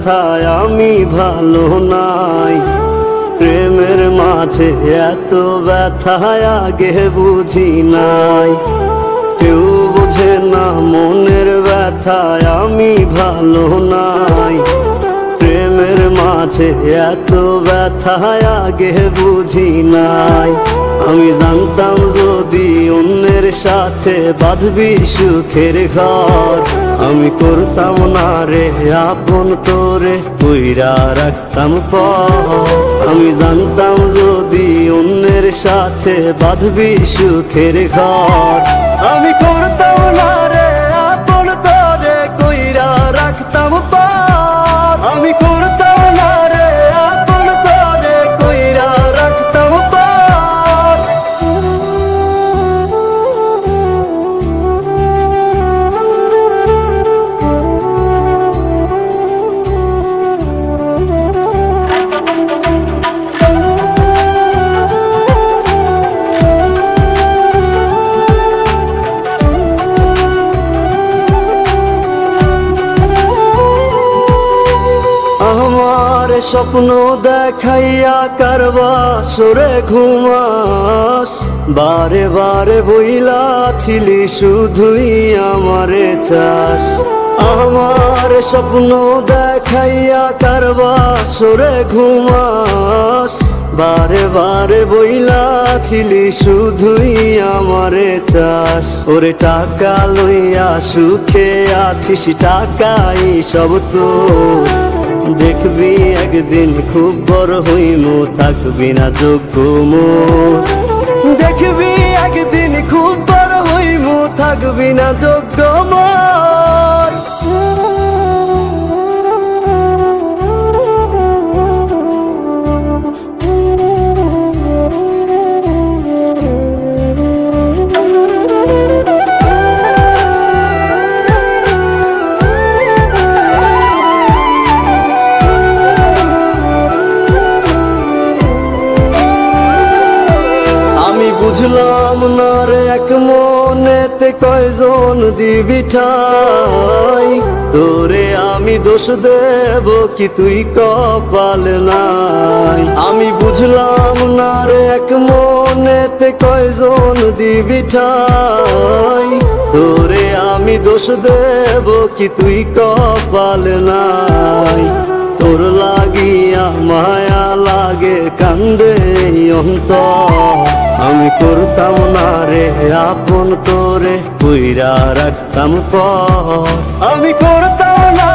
ব্যথায় আমি ভালো নাই। প্রেমের মাঝে এত ব্যথায় আগে বুঝি নাই। কেউ বোঝে না মনের ব্যথায় আমি ভালো নাই। প্রেমের মাঝে এত ব্যথায় আগে বুঝি নাই। আমি জানতাম যদি অন্যের সাথে বাঁধবি সুখের ঘর, আমি করতাম না রে আপন তোরে কইরা রাখতাম পর। আমি জানতাম যদি অন্যের সাথে বাঁধবি সুখের ঘর, আমি করতাম না রে আপন তোরে কইরা রাখতাম পর। আমি করতাম না রে আপন তোরে কইরা রাখতাম পর। আমার স্বপ্ন দেখাইয়া কারবা সরে ঘুমাস, বারে বারে বইলা ছিলি শুধুই আমারে চাস। আমার স্বপ্ন দেখাইয়া কারবা সরে ঘুমাস, বারে বারে বইলা ছিলি শুধুই আমারে চাস। ওরে টাকা লইয়া সুখে আছিস, টাকাই সব তো দেখবি একদিন খুব বড় হইমু, থাকবি না যোগ্য মোর। দেখবি একদিন খুব বড় হইমু, থাকবি না যোগ্য মোর। বুঝলাম না রে এক মনেতে কয়জন দিবি ঠাই, তোরে আমি দোষ দেব কি তুই কপাল নাই। আমি বুঝলাম না রে এক মনেতে কয়জন দিবি ঠাই, তোরে আমি দোষ দেব কি তুই কপাল নাই। তোর লাগিয়া মায়া লাগে কান্দে অন্তর, আমি করতাম না রে আপন তোরে কইরা রাখতাম পর। আমি করতাম না